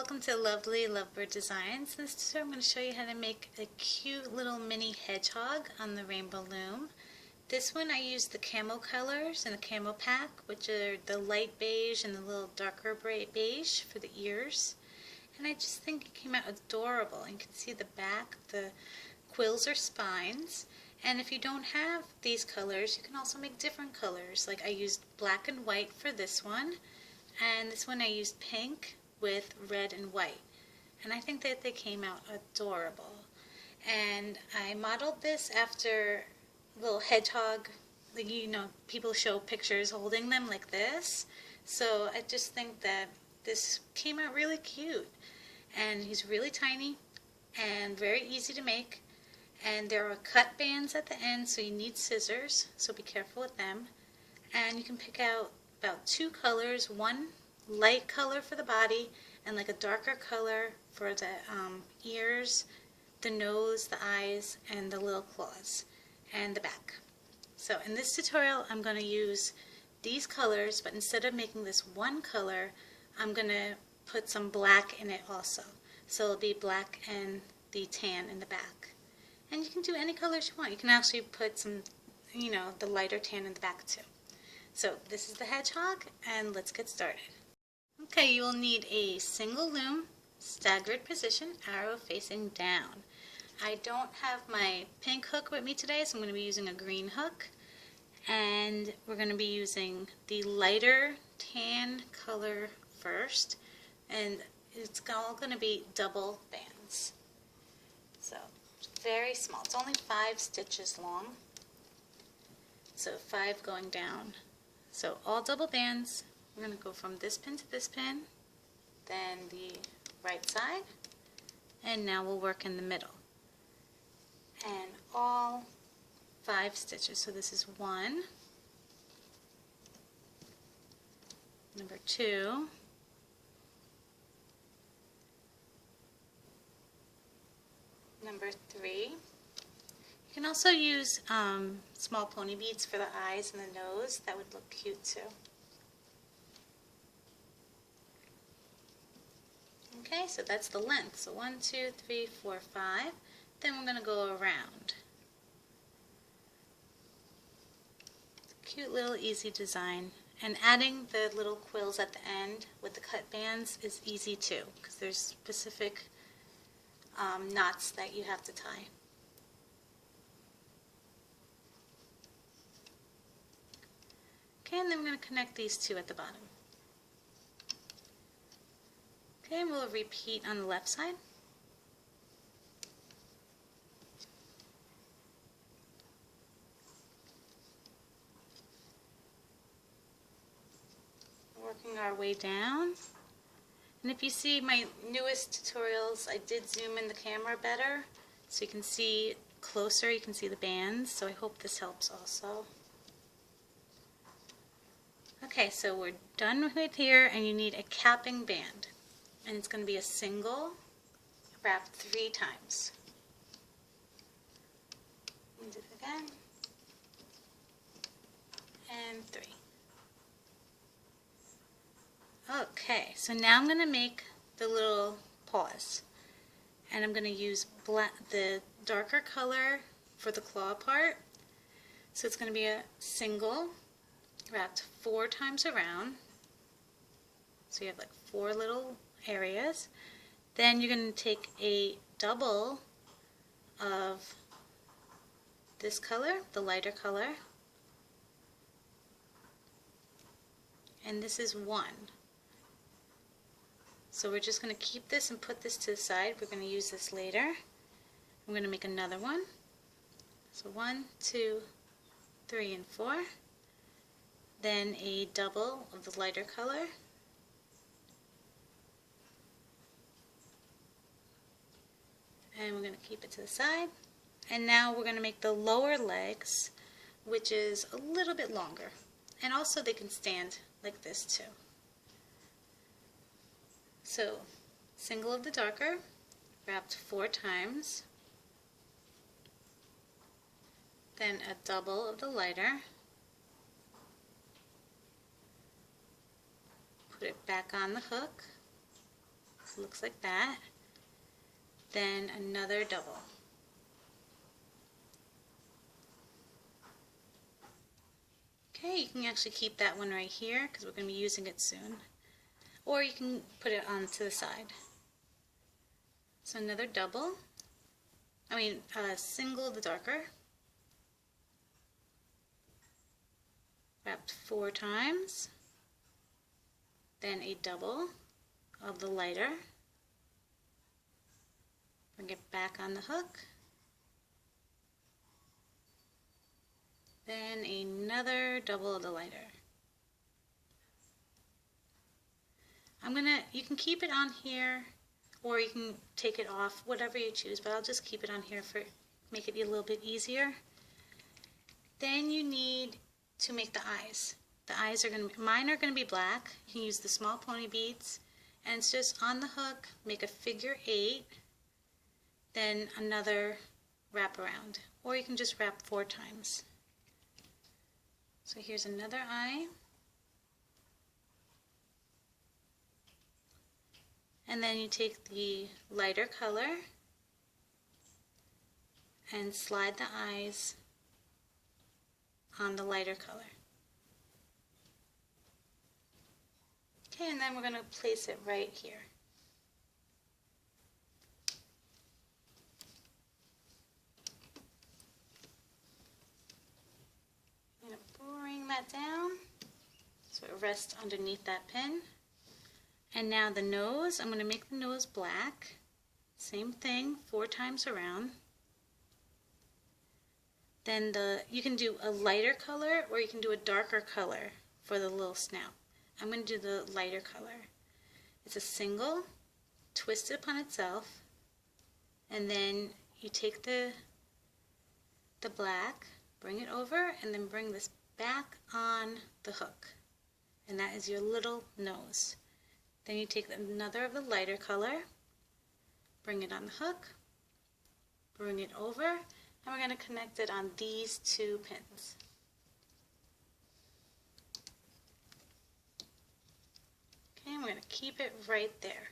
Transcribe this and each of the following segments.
welcome to Lovely Lovebird Designs. In this tutorial I'm going to show you how to make a cute little mini hedgehog on the rainbow loom. This one I used the camo colors in the camo pack, which are the light beige and the little darker beige for the ears. And I just think it came out adorable. You can see the back, the quills are spines. And if you don't have these colors, you can also make different colors. Like I used black and white for this one. And this one I used pink with red and white. And I think that they came out adorable. And I modeled this after little hedgehog. Like, you know, people show pictures holding them like this. So I just think that this came out really cute. And he's really tiny and very easy to make. And there are cut bands at the end, so you need scissors, so be careful with them. And you can pick out about two colors, one light color for the body and like a darker color for the ears, the nose, the eyes, and the little claws, and the back. So in this tutorial I'm going to use these colors, but instead of making this one color, I'm going to put some black in it also. So it'll be black and the tan in the back. And you can do any colors you want. You can actually put some, you know, the lighter tan in the back too. So this is the hedgehog, and let's get started. Okay, you will need a single loom, staggered position, arrow facing down. I don't have my pink hook with me today, so I'm going to be using a green hook. And we're going to be using the lighter tan color first, and it's all going to be double bands. So very small. It's only 5 stitches long. So 5 going down. So all double bands. We're going to go from this pin to this pin, then the right side, and now we'll work in the middle. And all 5 stitches. So this is 1, number 2, number 3. You can also use small pony beads for the eyes and the nose. That would look cute too. Okay, so that's the length. So 1, 2, 3, 4, 5. Then we're going to go around. It's a cute little easy design. And adding the little quills at the end with the cut bands is easy too, because there's specific knots that you have to tie. Okay, and then we're going to connect these two at the bottom. Okay, and we'll repeat on the left side. Working our way down. And if you see my newest tutorials, I did zoom in the camera better, so you can see closer, you can see the bands, so I hope this helps also. Okay, so we're done with here, and you need a capping band. And it's going to be a single wrapped 3 times. And do it again. And 3. Okay, so now I'm going to make the little paws. And I'm going to use the darker color for the claw part. So it's going to be a single wrapped 4 times around. So you have like 4 little areas. Then you're going to take a double of this color, the lighter color, and this is 1. So we're just going to keep this and put this to the side. We're going to use this later. I'm going to make another one. So 1, 2, 3, and 4. Then a double of the lighter color. And we're going to keep it to the side. And now we're going to make the lower legs, which is a little bit longer. And also they can stand like this too. So single of the darker, wrapped 4 times. Then a double of the lighter. Put it back on the hook. So it looks like that. Then another double. Okay, you can actually keep that one right here because we're going to be using it soon. Or you can put it on to the side. So another double. Single, the darker. Wrapped 4 times. Then a double of the lighter. Bring it back on the hook. Then another double of the lighter. You can keep it on here or you can take it off, whatever you choose, but I'll just keep it on here for make it a little bit easier. Then you need to make the eyes. The eyes mine are going to be black. You can use the small pony beads, and it's just on the hook, make a figure 8, then another wrap around, or you can just wrap 4 times. So here's another eye. And then you take the lighter color and slide the eyes on the lighter color. Okay, and then we're going to place it right here. I'm going to bring that down so it rests underneath that pin. And now the nose, I'm going to make the nose black. Same thing, 4 times around. Then you can do a lighter color or you can do a darker color for the little snout. I'm going to do the lighter color. It's a single, twist it upon itself, and then you take the black, bring it over, and then bring this back on the hook. And that is your little nose. Then you take another of the lighter color, bring it on the hook, bring it over, and we're going to connect it on these 2 pins. Okay, and we're going to keep it right there.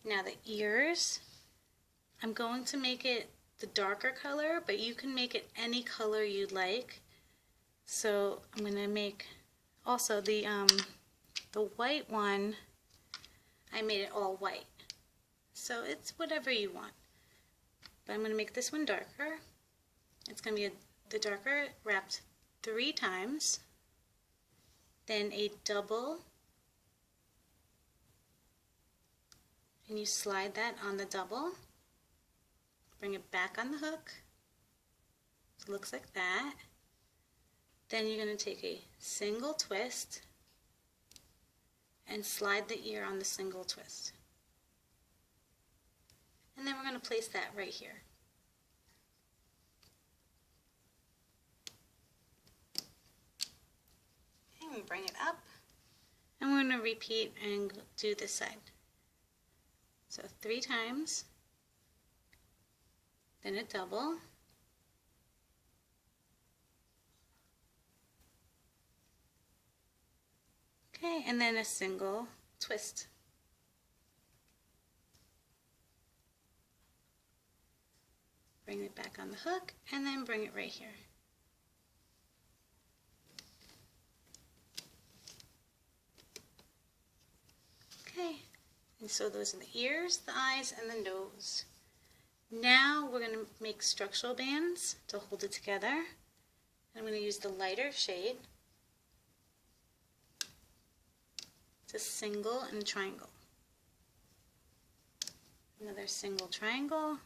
Now the ears, I'm going to make it the darker color, but you can make it any color you'd like. So I'm going to make also the white one, I made it all white. So it's whatever you want. But I'm going to make this one darker. It's going to be the darker wrapped 3 times, then a double, and you slide that on the double, bring it back on the hook, so it looks like that. Then you're going to take a single twist and slide the ear on the single twist. And then we're going to place that right here. Okay, and bring it up. And we're going to repeat and do this side. So 3 times, then a double, okay, and then a single twist. Bring it back on the hook, and then bring it right here. Okay, and so those are the ears, the eyes, and the nose. Now we're going to make structural bands to hold it together. I'm going to use the lighter shade. It's a single and a triangle. Another single triangle.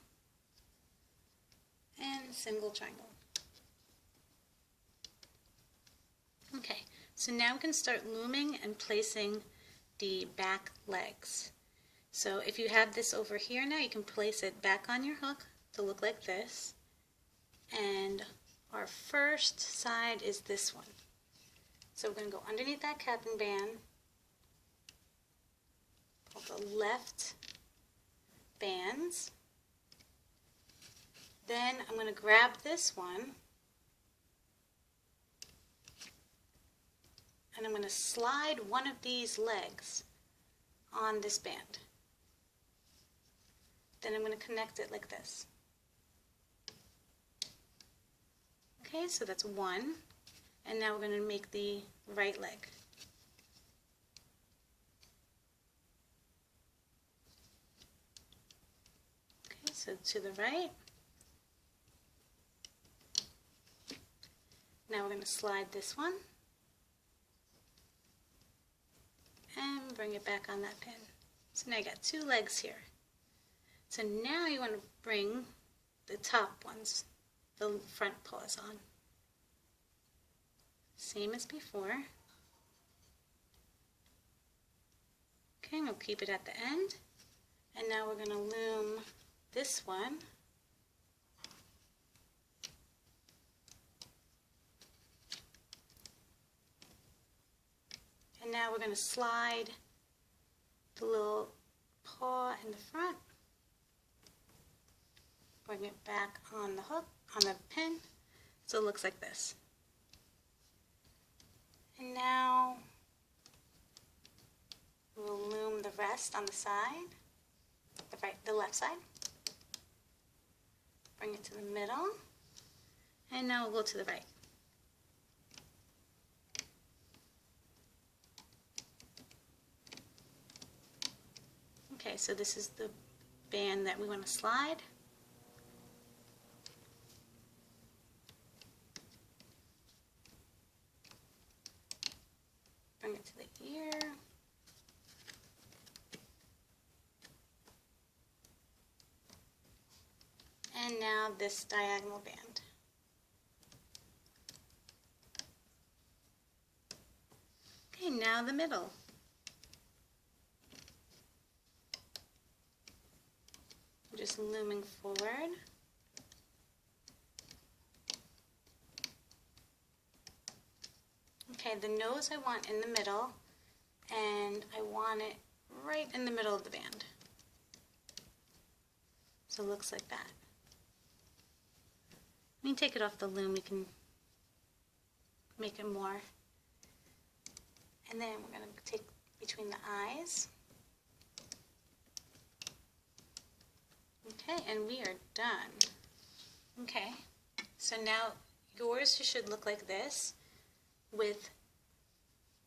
And single triangle. Okay, so now we can start looming and placing the back legs. So if you have this over here now, you can place it back on your hook to look like this. And our first side is this one. So we're going to go underneath that capping band, pull the left bands. Then I'm going to grab this one and I'm going to slide one of these legs on this band. then I'm going to connect it like this. Okay, so that's one, and now we're going to make the right leg. Okay, so to the right. Now we're going to slide this one and bring it back on that pin. So now you got two legs here. So now you want to bring the top ones, the front paws on. Same as before. Okay, we'll keep it at the end. And now we're going to loom this one. And now we're going to slide the little paw in the front. Bring it back on the hook, on the pin, so it looks like this. And now we'll loom the rest on the side, the left side. Bring it to the middle, and now we'll go to the right. Okay, so this is the band that we want to slide. Bring it to the ear. And now this diagonal band. Okay, now the middle. Just looming forward. Okay, the nose I want in the middle, and I want it right in the middle of the band. So it looks like that. When you take it off the loom, you can make it more. And then we're going to take between the eyes. Okay, and we are done. Okay, so now yours should look like this with,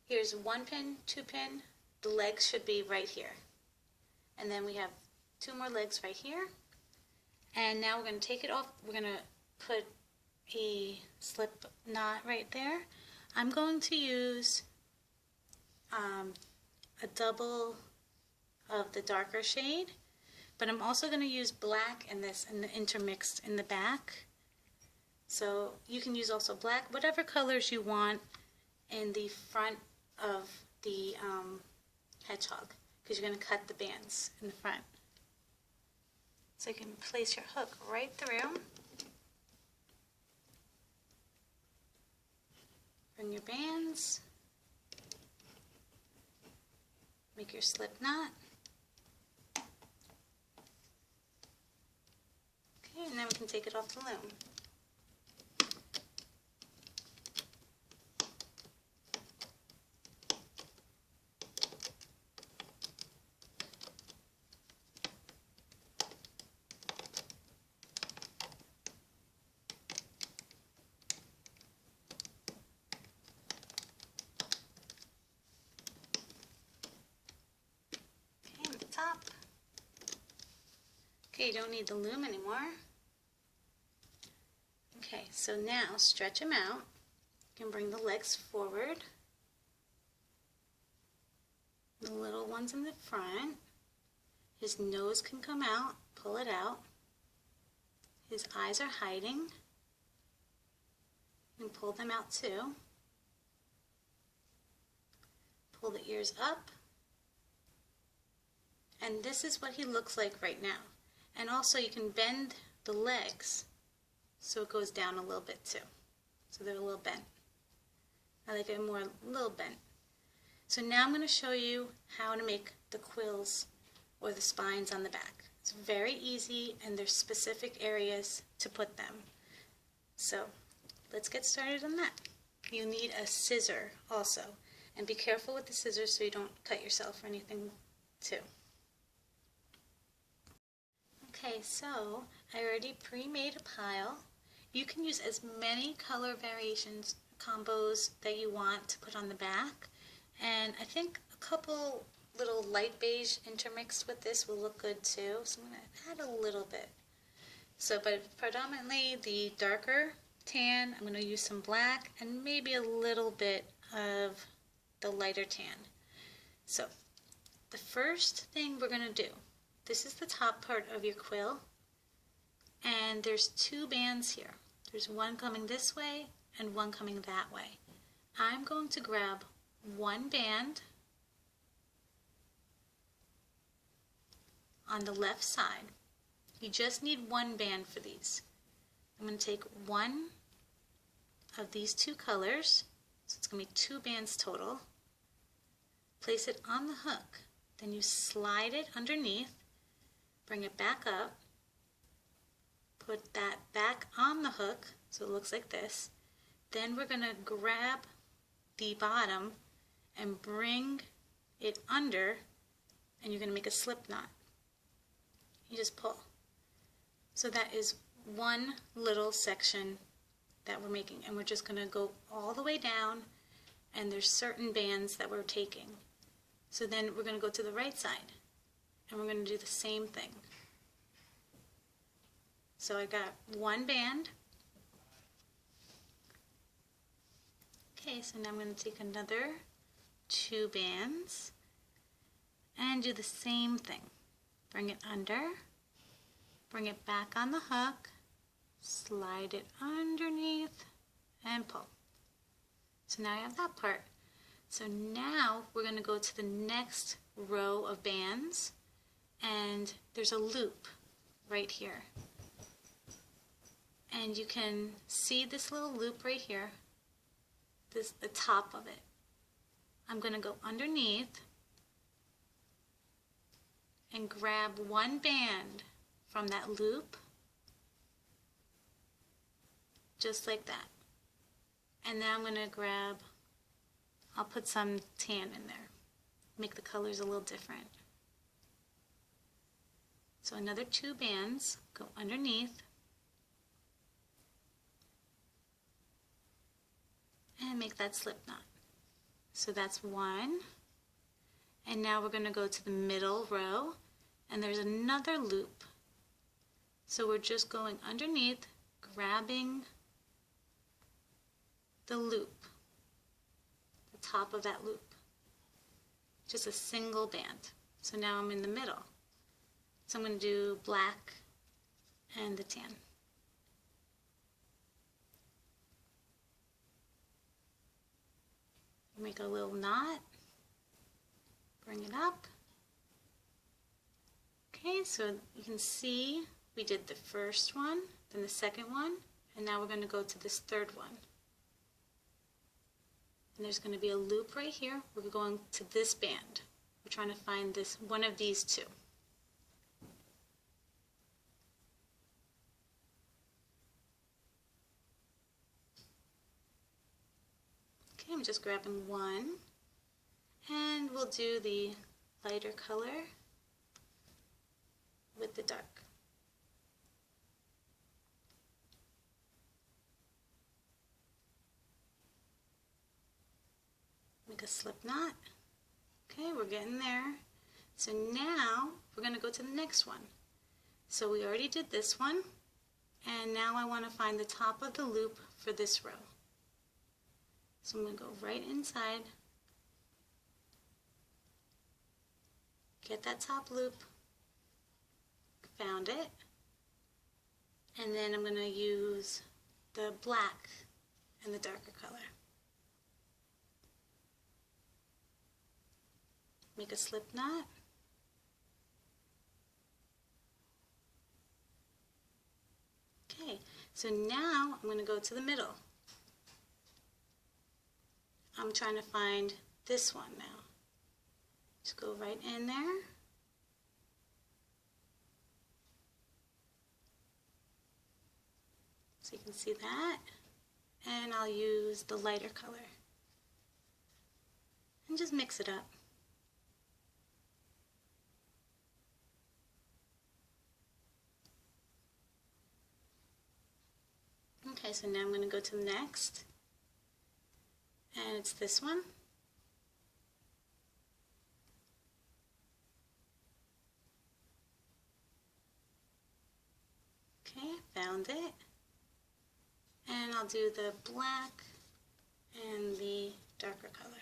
here's one pin, two pin, the legs should be right here. And then we have two more legs right here. And now we're going to take it off, we're going to put a slip knot right there. I'm going to use a double of the darker shade. But I'm also going to use black in this and intermixed in the back. So you can use also black, whatever colors you want in the front of the hedgehog, because you're going to cut the bands in the front. So you can place your hook right through. Bring your bands. Make your slip knot. And then we can take it off the loom. Okay, and the top. Okay, you don't need the loom anymore. Okay, so now stretch him out. You can bring the legs forward. The little ones in the front. His nose can come out, pull it out. His eyes are hiding. You can pull them out too. Pull the ears up. And this is what he looks like right now. And also you can bend the legs so it goes down a little bit too. So they're a little bent. I like it more a little bent. So now I'm going to show you how to make the quills or the spines on the back. It's very easy and there's specific areas to put them. So let's get started on that. You need a scissor also. And be careful with the scissors so you don't cut yourself or anything too. Okay, so I already pre-made a pile. You can use as many color variations, combos that you want to put on the back. And I think a couple little light beige intermixed with this will look good too. So I'm going to add a little bit. So, but predominantly the darker tan, I'm going to use some black and maybe a little bit of the lighter tan. So the first thing we're going to do, this is the top part of your quill, and there's two bands here. There's one coming this way and one coming that way. I'm going to grab one band on the left side. You just need one band for these. I'm going to take one of these two colors, so it's going to be two bands total, place it on the hook, then you slide it underneath, bring it back up, put that back on the hook so it looks like this. Then we're going to grab the bottom and bring it under, and you're going to make a slip knot. You just pull. So that is one little section that we're making, and we're just going to go all the way down, and there's certain bands that we're taking. So then we're going to go to the right side, and we're going to do the same thing. So I got one band. Okay, so now I'm going to take another two bands and do the same thing. Bring it under, bring it back on the hook, slide it underneath, and pull. So now I have that part. So now we're going to go to the next row of bands, and there's a loop right here. And you can see this little loop right here, the top of it. I'm going to go underneath and grab one band from that loop, just like that. And now I'm going to grab, I'll put some tan in there, make the colors a little different. So another two bands, go underneath, and make that slip knot. So that's one. And now we're going to go to the middle row, and there's another loop. So we're just going underneath, grabbing the loop, the top of that loop. Just a single band. So now I'm in the middle. So I'm going to do black and the tan. Make a little knot, bring it up. Okay, so you can see we did the first one, then the second one, and now we're going to go to this third one. And there's going to be a loop right here. We're going to this band. We're trying to find this one of these two. Okay, I'm just grabbing one, and we'll do the lighter color with the dark. Make a slip knot. Okay, we're getting there. So now we're going to go to the next one. So we already did this one, and now I want to find the top of the loop for this row. So I'm going to go right inside, get that top loop, found it, and then I'm going to use the black and the darker color. Make a slip knot. Okay, so now I'm going to go to the middle. I'm trying to find this one now. Just go right in there. So you can see that. And I'll use the lighter color. And just mix it up. Okay, so now I'm going to go to the next, and it's this one. Okay, found it. And I'll do the black and the darker color.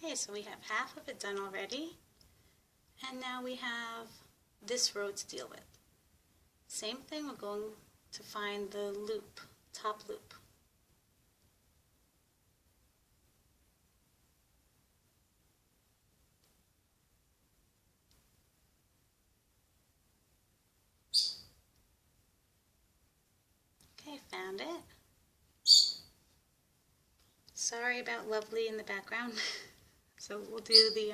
Okay, so we have half of it done already. And now we have this row to deal with. Same thing, we're going to find the loop, top loop. Okay, found it. Sorry about Lovely in the background. So we'll do the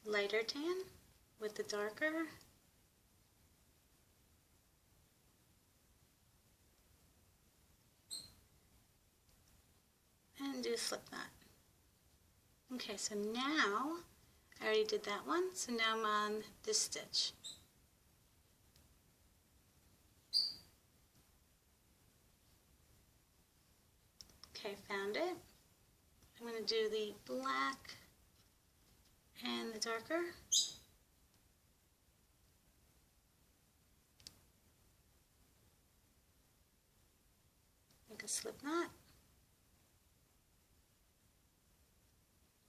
lighter tan with the darker. And do a slip knot. Okay, so now, I already did that one, so now I'm on this stitch. Okay, found it. I'm going to do the black and the darker. Make a slip knot.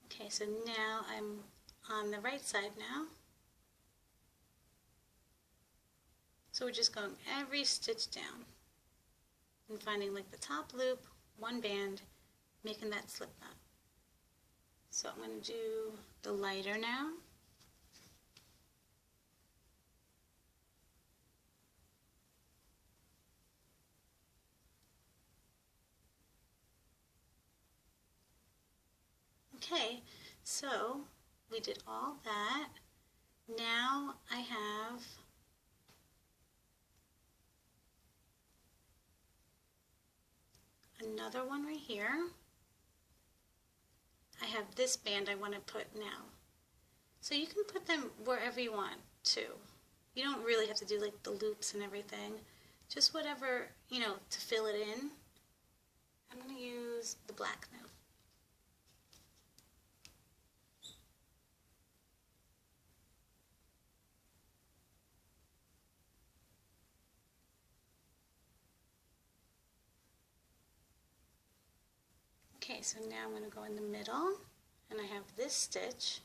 Okay, so now I'm on the right side now. So we're just going every stitch down and finding like the top loop, one band, making that slip knot. So I'm going to do the lighter now. Okay, so we did all that. Now I have another one right here. I have this band I want to put now. So you can put them wherever you want too. You don't really have to do like the loops and everything. Just whatever, you know, to fill it in. I'm going to use the black now. Okay, so now I'm going to go in the middle, and I have this stitch.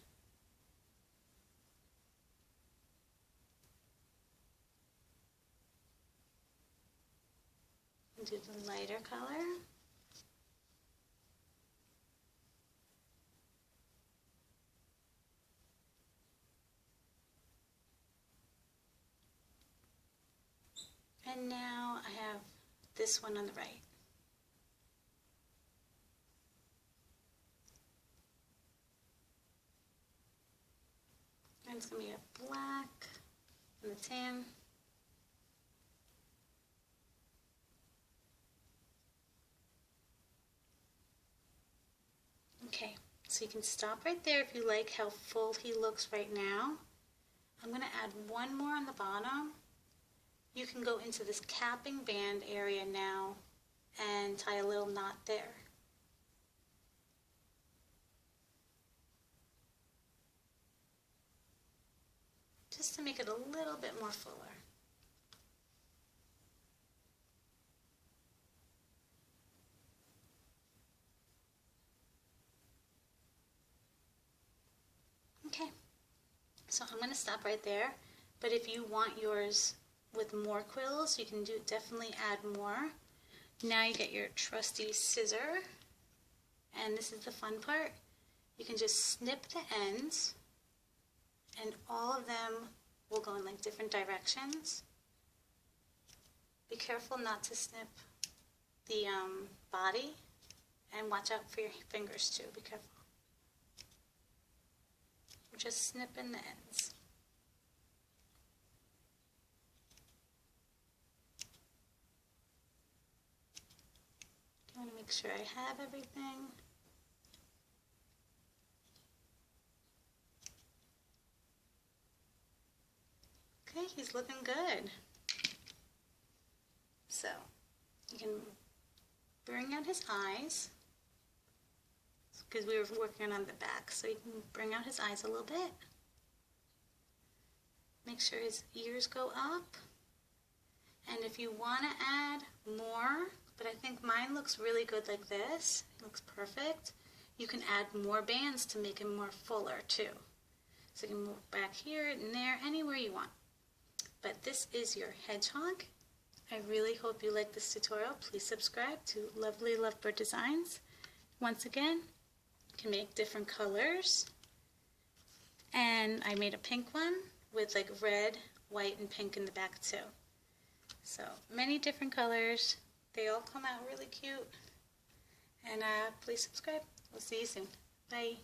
And do the lighter color. And now I have this one on the right. And it's going to be a black and a tan. Okay, so you can stop right there if you like how full he looks right now. I'm going to add one more on the bottom. You can go into this capping band area now and tie a little knot there. Just to make it a little bit more fuller. Okay, so I'm going to stop right there, but if you want yours with more quills, you can definitely add more. Now you get your trusty scissor, and this is the fun part. You can just snip the ends, and all of them will go in like different directions. Be careful not to snip the body, and watch out for your fingers too, be careful. Just snip in the ends. I want to make sure I have everything. he's looking good. So you can bring out his eyes, because we were working on the back, so you can bring out his eyes a little bit. Make sure his ears go up. And if you want to add more, but I think mine looks really good like this, it looks perfect, you can add more bands to make him more fuller too. So you can move back here and there, anywhere you want. But this is your hedgehog. I really hope you like this tutorial. Please subscribe to Lovely Lovebird Designs. Once again, you can make different colors. And I made a pink one with like red, white, and pink in the back too. So many different colors. They all come out really cute. And please subscribe. We'll see you soon. Bye.